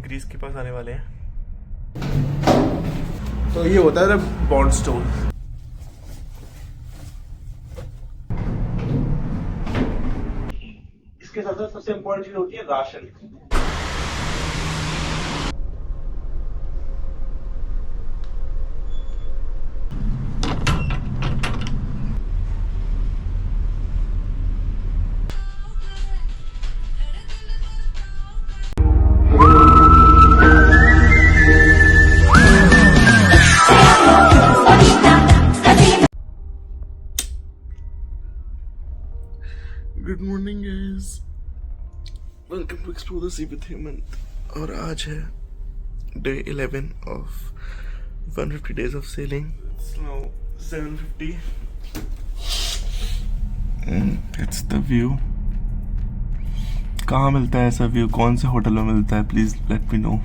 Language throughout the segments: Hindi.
ग्रीस के पास आने वाले हैं। तो ये होता है बॉन्ड स्टोर। इसके साथ सबसे इम्पोर्टेंट चीज होती है ration. Good morning guys, welcome to explore the sea with Hemant. और आज है day 11 of 150 days of sailing. It's now 7:50 and it's the view. कहाँ मिलता है ऐसा व्यू, कौन से होटल में मिलता है, please let me know.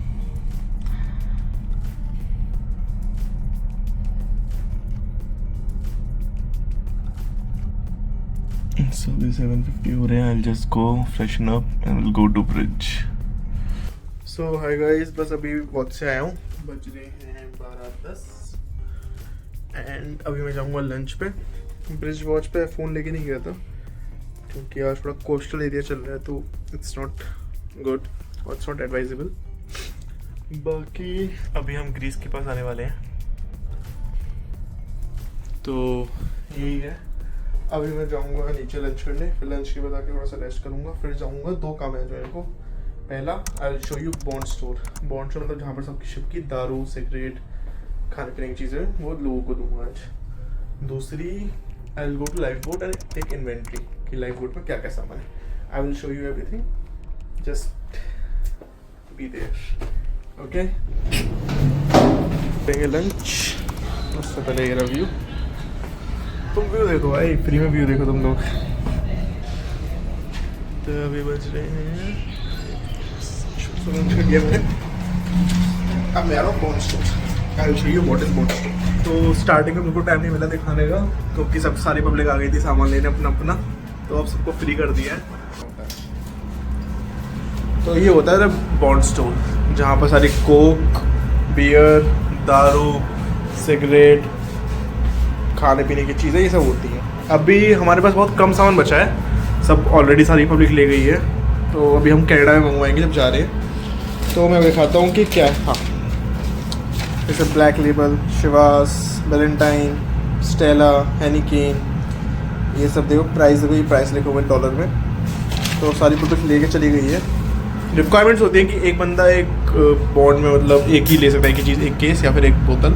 So the 7:50 हो रहे हैं। I'll just go freshen up and we'll go to bridge. So hi guys, बस अभी वॉच से आया हूँ। बज रहे हैं 12:10 एंड अभी मैं जाऊँगा लंच पे। ब्रिज वॉच पे फ़ोन लेके नहीं गया था क्योंकि आज थोड़ा कोस्टल एरिया चल रहा है तो इट्स नॉट गुड और इट्स नॉट एडवाइजेबल। बाकी अभी हम ग्रीस के पास आने वाले हैं तो यही है। अभी मैं जाऊंगा नीचे लंच करने, फिर लंच के बाद आके थोड़ा सा रेस्ट करूंगा, फिर जाऊंगा। 2 काम है जो मेरे को। पहला आई will show you bond store. Bond store मतलब जहाँ पर सबकी शिप की दारू, सिगरेट, खाने पीने की चीज़ें वो लोगों को दूंगा आज। दूसरी I will go to life boat and take inventory कि लाइफ बोट में क्या क्या सामान है। I will show you everything, just be there. Okay, करेंगे लंच। उससे पहले ये रिव्यू, तुम व्यू देखो भाई, फ्री में व्यू देखो तुम लोग। तो अभी बज रहे हैं अब मैं आ रहा हूँ bond store. I will show you what is bond store. तो स्टार्टिंग में बिल्कुल टाइम नहीं मिला दिखाने का क्योंकि सब सारी पब्लिक आ गई थी सामान लेने अपना अपना, तो अब सबको फ्री कर दिया है। तो ये होता है बॉन्ड स्टोर जहाँ पर सारी कोक, बियर, दारू, सिगरेट, खाने पीने की चीज़ें ये सब होती हैं। अभी हमारे पास बहुत कम सामान बचा है, सब ऑलरेडी सारी पब्लिक ले गई है। तो अभी हम कनाडा में मंगवाएंगे जब जा रहे हैं। तो मैं दिखाता हूँ कि क्या है। हाँ, जैसे Black Label, Chivas, Valentine, Stella, Heineken, ये सब देखो। प्राइस देखो, ये प्राइस लिखा हुआ है डॉलर में। तो सारी पब्लिक लेके चली गई है। रिक्वायरमेंट्स होती हैं कि एक बंदा एक बॉन्ड में मतलब एक ही ले सकता है, एक ही चीज़, एक केस या फिर एक बोतल।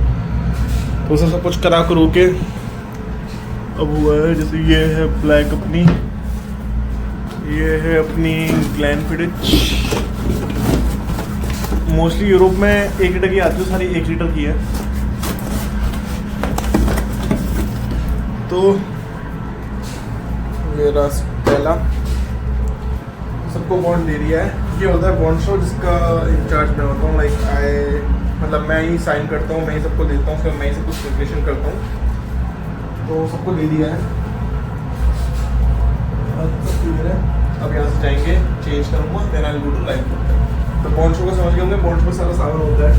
तो सब कुछ करा करो के अब हुआ है। जैसे ये है ब्लैक अपनी, ये है अपनी ग्लेनफिडिच। मोस्टली यूरोप में 1 लीटर की आती है, सारी 1 लीटर की है। तो ये रास्टेला सबको बॉन्ड दे दिया है। ये होता है बॉन्ड शो जिसका इंचार्ज मैं होता हूँ। मतलब मैं ही साइन करता हूँ, मैं ही सबको देता हूँ, फिर मैं ही सब कुछ कैलकुलेशन करता हूँ। तो सबको दे दिया है। अब यहाँ से जाएंगे, चेंज करूँगा, then I will go to life boat. तो बॉन्ड शो को समझ गए होंगे, बॉन्ड शो में सारा सामान होता है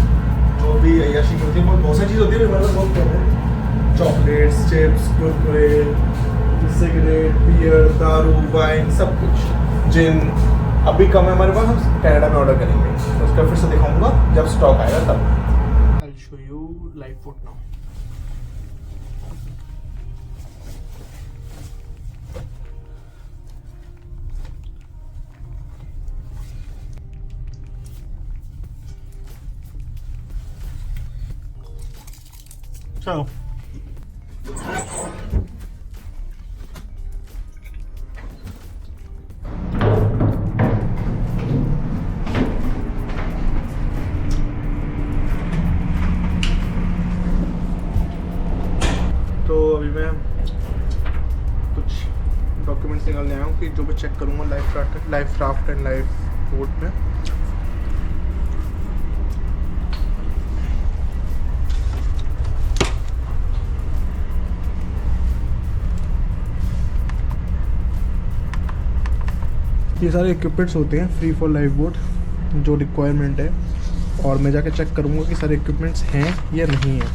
जो भी अय्याशी होती है। बहुत सारी चीज़ होती है, हमारे पास बहुत कम है। Chocolates, chips, Kurkure, cigarette, beer, दारू, वाइन, सब कुछ, जिन अभी कम है हमारे पास। हम कनाडा में ऑर्डर करेंगे तो उसका फिर से दिखाऊंगा जब स्टॉक आएगा तब। आई will show you life boat now. चलो अभी मैं कुछ डॉक्यूमेंट्स निकालने आया हूँ कि जो भी चेक करूँगा life raft and life boat में। ये सारे इक्विपमेंट्स होते हैं फ्री फॉर लाइफ बोट। जो रिक्वायरमेंट है, और मैं जाके चेक करूँगा कि सारे इक्विपमेंट्स हैं या नहीं है,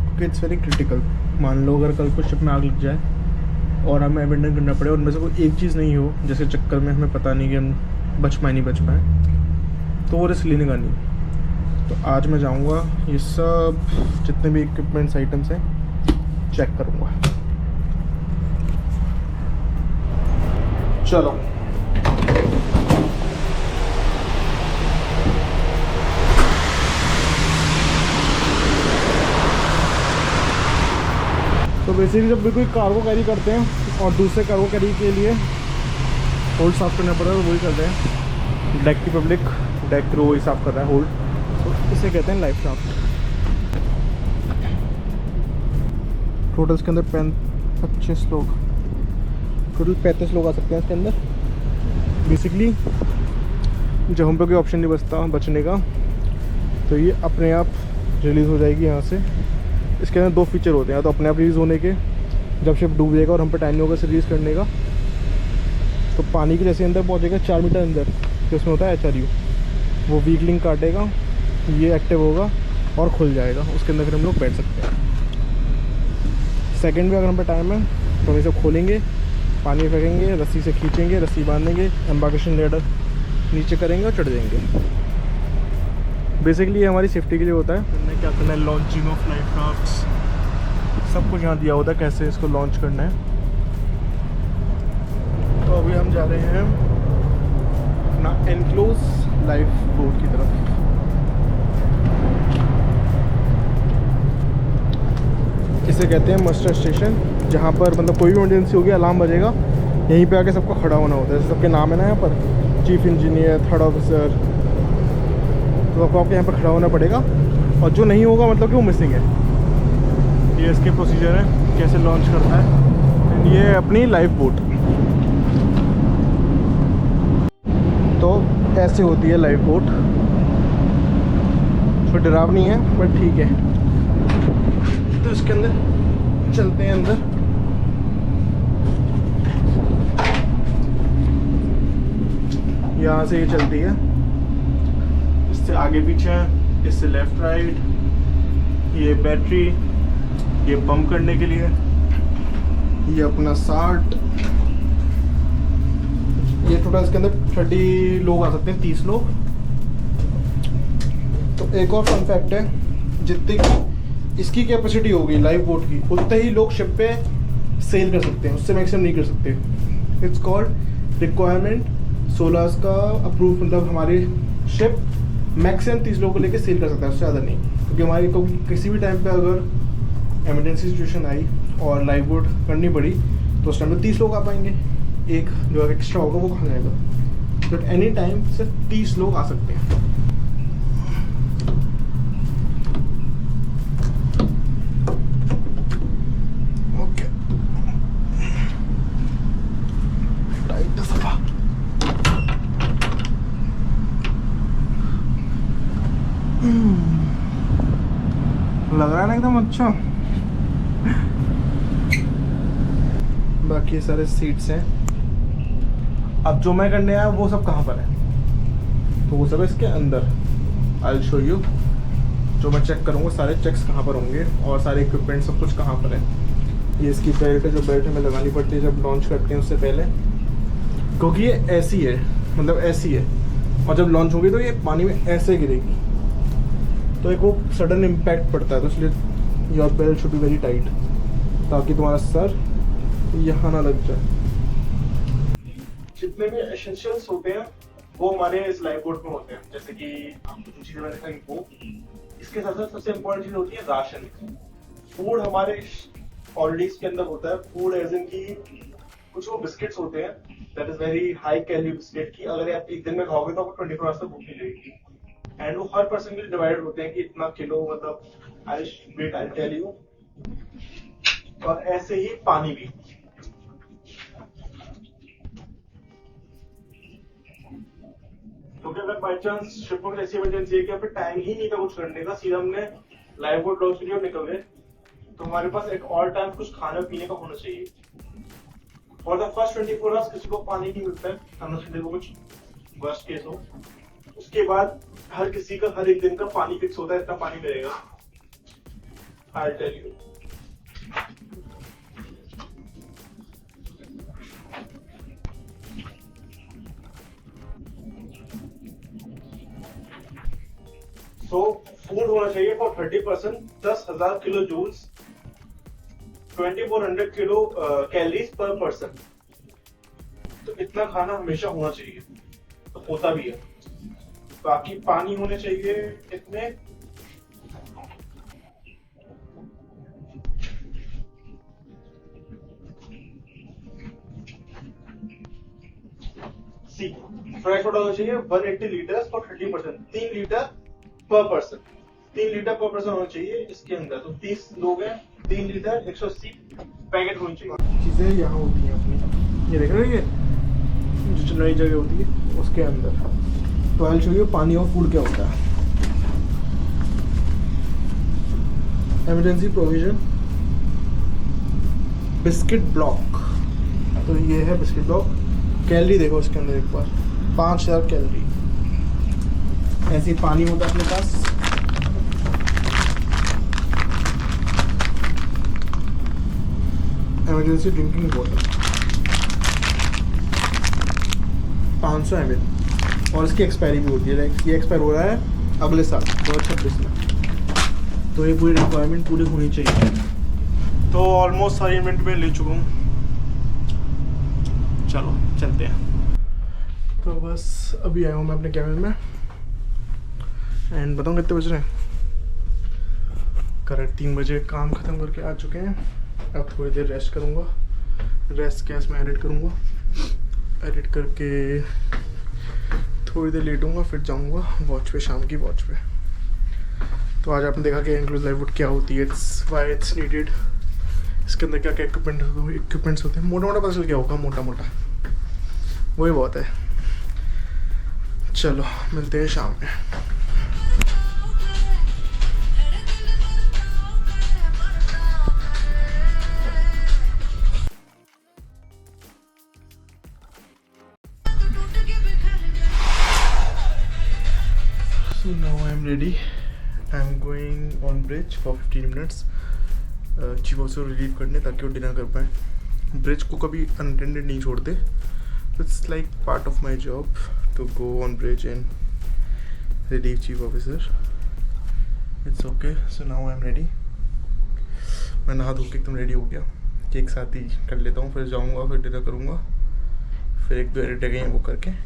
क्योंकि इट्स वेरी क्रिटिकल। मान लो अगर कल को शिप में आग लग जाए और हमें अबेंडन करना पड़े और उनमें से कोई एक चीज़ नहीं हो, जैसे चक्कर में हमें पता नहीं कि हम बच पाए नहीं बच पाए, तो वो रिस्क लेने का नहीं। तो आज मैं जाऊंगा, ये सब जितने भी इक्विपमेंट्स आइटम्स हैं चेक करूंगा। चलो तो बेसिकली जब भी कोई कार्गो कैरी करते हैं और दूसरे कार्गो कैरी के लिए होल्ड साफ़ करना पड़ता है, तो वही करते हैं। डेक की पब्लिक डेक क्रू वही साफ़ कर रहा है होल्ड, तो इसे कहते हैं लाइफ राफ्ट। टोटल इसके अंदर 25 लोग, टोटल 35 लोग आ सकते हैं इसके अंदर। बेसिकली जब हम पे कोई ऑप्शन नहीं बचता बचने का, तो ये अपने आप रिलीज़ हो जाएगी यहाँ से। इसके अंदर 2 फीचर होते हैं, तो अपने आप रिलीज़ होने के, जब शिप डूब जाएगा और हम पे टाइम नहीं होगा इसे रिलीज़ करने का, तो पानी के जैसे अंदर पहुँचेगा 4 मीटर अंदर, तो उसमें होता है HRU, वो वीक लिंक काटेगा, ये एक्टिव होगा और खुल जाएगा, उसके अंदर फिर हम लोग बैठ सकते हैं। सेकंड में अगर हम पे टाइम है तो हम इसे खोलेंगे, पानी में फेंकेंगे, रस्सी से खींचेंगे, रस्सी बांधेंगे, एम्बार्केशन लेडर नीचे करेंगे और चढ़ जाएंगे। बेसिकली ये हमारी सेफ्टी के लिए होता है। हमने क्या करना है, लॉन्चिंग ऑफ लाइफ राफ्ट्स, सब कुछ यहाँ दिया होता है कैसे इसको लॉन्च करना है। तो अभी हम जा रहे हैं अपना एनक्लोज लाइफ बोट की तरफ। इसे कहते हैं मस्टर स्टेशन, जहाँ पर मतलब कोई भी इमरजेंसी होगी अलार्म बजेगा, यहीं पे आके सबको खड़ा होना होता है। जैसे सबके नाम है ना यहाँ पर, चीफ इंजीनियर, थर्ड ऑफिसर, तो आपको यहाँ पर खड़ा होना पड़ेगा। और जो नहीं होगा मतलब कि वो मिसिंग है। ये इसके प्रोसीजर है कैसे लॉन्च करता है। ये अपनी लाइफ बोट, तो ऐसे होती है लाइफ बोट। थोड़ी डरावनी है बट ठीक है। तो इसके अंदर चलते हैं अंदर। यहाँ से ये चलती है, इससे आगे पीछे, इससे लेफ्ट राइट, ये बैटरी, ये पंप करने के लिए, ये अपना 60, ये टोटल इसके अंदर 30 लोग आ सकते हैं, 30 लोग। तो एक और फन फैक्ट है, जितनी इसकी कैपेसिटी होगी लाइफ बोट की, उतने ही लोग शिप पे सेल कर सकते हैं, उससे मैक्सिमम नहीं कर सकते। इट्स कॉल्ड रिक्वायरमेंट 16 का अप्रूव, मतलब हमारी शिप मैक्सिमम 30 लोगों को लेके सेल कर सकता है, उससे ज़्यादा नहीं। क्योंकि हमारी को किसी भी टाइम पे अगर एमरजेंसी सिचुएशन आई और लाइफ बोट करनी पड़ी, तो उस टाइम पे 30 लोग आ पाएंगे, एक जो एक्स्ट्रा होगा वो कहाँ जाएगा। बट एनी टाइम सिर्फ 30 लोग आ सकते हैं। ओके, टाइट सफा। लग रहा है ना एकदम अच्छा। बाकी सारे सीट्स हैं। अब जो मैं करने आया वो सब कहाँ पर है, तो वो सब है इसके अंदर। आई विल शो यू। जो मैं चेक करूँगा सारे चेक्स कहाँ पर होंगे और सारे इक्विपमेंट सब कुछ कहाँ पर है। ये इसकी बेल्ट है, जो बेल्ट हमें लगानी पड़ती है जब लॉन्च करते हैं उससे पहले, क्योंकि ये ऐसी है, मतलब ऐसी है, और जब लॉन्च होगी तो ये पानी में ऐसे गिरेगी, तो एक वो सडन इम्पैक्ट पड़ता है। तो इसलिए your belt should be very tight, ताकि तुम्हारा सर यहाँ ना लग जाए। जितने भी एसेंशियल्स होते हैं वो हमारे इस लाइफ बोट में होते हैं, जैसे कि आपको जो चीजें मैंने कही वो। इसके साथ साथ सबसे इम्पोर्टेंट चीज होती है राशन। फूड हमारे ऑलरेडी इसके अंदर होता है। फूड एज इन की कुछ वो बिस्किट्स होते हैं, that is very high calorie biscuit, की अगर आप एक दिन में खाओगे तो आपको 24 आवर्स तक भूख नहीं लगेगी। एंड वो हर पर्सन के लिए डिवाइडेड होते हैं कि इतना किलो, मतलब आई टेल यू। और ऐसे ही पानी भी। क्योंकि अगर बाई चांस शिप में ऐसी इमरजेंसी है कि फिर टाइम ही नहीं था कुछ करने का, सीधा हमने लाइफ बोट लॉन्च किया और निकल गए, तो हमारे पास एक और टाइम कुछ खाने पीने का होना चाहिए। फॉर द फर्स्ट 24 आवर्स किसी को पानी नहीं मिलता है, अनलेस देखो कुछ वर्स्ट केस हो। उसके बाद हर किसी का हर एक दिन का पानी फिक्स होता है, इतना पानी मिलेगा। I'll tell you. So food होना चाहिए for 30%, 10,000 kilo joules, 2400 kilo calories per person. तो इतना खाना हमेशा होना चाहिए, तो होता भी है। बाकी पानी होने चाहिए इतने, फ्रेश वाटर होना चाहिए 180 लीटर फॉर 30%, 3 लीटर पर पर्सन, 3 लीटर पर पर्सन होना चाहिए इसके अंदर। तो 30 लोग हैं, 3 लीटर 180 पैकेट होनी चाहिए। चीजें यहाँ होती हैं अपनी, ये देख रहे हैं, जो नई जगह होती है उसके अंदर। तो आई शो यू पानी और फूड क्या होता है। Emergency provision, biscuit block. तो ये है बिस्किट ब्लॉक। कैलोरी देखो इसके अंदर एक बार, 5000 कैलोरी। ऐसे पानी होता है अपने पास। इमरजेंसी ड्रिंकिंग वाटर 500 ml, और इसकी एक्सपायरी भी होती है। ये एक्सपायर हो रहा है अगले साल 2026 में। तो ये पूरी रिक्वायरमेंट पूरी होनी चाहिए। तो ऑलमोस्ट सारी इन्वेंट में ले चुका हूँ। चलो चलते हैं। तो बस अभी आया हूँ मैं अपने कैबिन में, एंड बताऊँ कितने बज रहे हैं। करेक्ट 3 बजे काम ख़त्म करके आ चुके हैं। अब थोड़ी देर रेस्ट करूँगा। रेस्ट क्या इसमें एडिट करूँगा, एडिट करके थोड़ी देर लेटूँगा, फिर जाऊँगा वॉच पे, शाम की वॉच पे। तो आज आपने देखा कि इंक्लूसिव लाइववुड क्या होती है, इट्स व्हाई इट्स नीडेड, इसके अंदर क्या क्या इक्विपमेंट्स होते हैं। मोटा मोटा पता चल क्या होगा, मोटा मोटा वही बहुत है। चलो मिलते हैं शाम में। So now I am ready. I am going on bridge for 15 minutes. Chief officer relieve करने, ताकि वो डिनर कर पाए। ब्रिज को कभी अनअटेंडेड नहीं छोड़ते। It's like part of my job to go on bridge and relieve chief officer. It's okay. So now I am ready. मैं नहा धो के एकदम रेडी हो गया कि एक साथ ही कर लेता हूँ, फिर जाऊँगा, फिर डिनर करूँगा, फिर 1-2 एडिट गए हैं वो करके।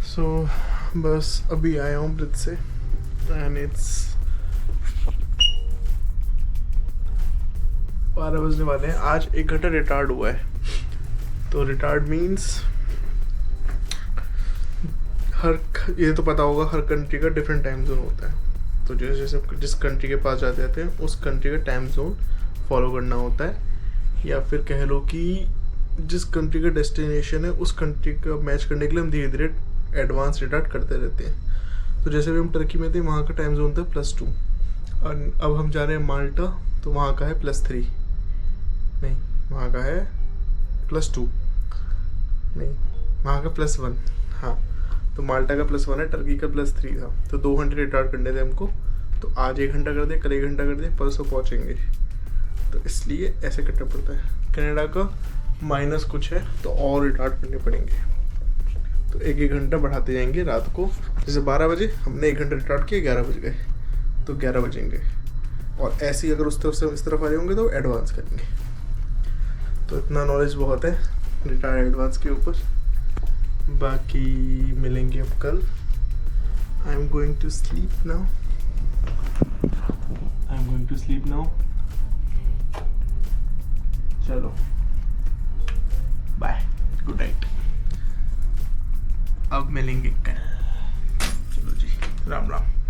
सो बस अभी आया हूँ ब्रिज से, एंड इट्स 12 बजने वाले हैं। आज 1 घंटा रिटार्ड हुआ है। तो रिटार्ड मीन्स ये तो पता होगा, हर कंट्री का डिफरेंट टाइम जोन होता है। तो जैसे जैसे जिस कंट्री के पास जाते हैं उस कंट्री का टाइम जोन फॉलो करना होता है, या फिर कह लो कि जिस कंट्री का डेस्टिनेशन है उस कंट्री का मैच करने के लिए हम धीरे धीरे एडवांस रिटार्ड करते रहते हैं। तो जैसे भी हम टर्की में थे, वहाँ का टाइम जोन था +2, और अब हम जा रहे हैं माल्टा, तो वहाँ का है +3, नहीं वहाँ का है +2, नहीं वहाँ का +1। हाँ, तो माल्टा का +1 है, टर्की का +3 था। तो 2 घंटे रिटार्ड करने थे हमको। तो आज 1 घंटा कर दे, कल 1 घंटा कर दे, परसों पहुँचेंगे। तो इसलिए ऐसे करना पड़ता है। कनाडा का माइनस कुछ है तो और रिटार्ड करने पड़ेंगे। तो 1-1 घंटा बढ़ाते जाएंगे। रात को जैसे 12 बजे हमने 1 घंटा रिटार्ड किया, 11 बज गए, तो 11 बजेंगे। और ऐसे ही अगर उस तरफ से इस तरफ आ रहे होंगे तो एडवांस करेंगे। तो इतना नॉलेज बहुत है रिटार्ड एडवांस के ऊपर। बाकी मिलेंगे अब कल। I am going to sleep now. चलो बाय, गुड नाइट। अब मिलेंगे कल। चलो राम राम।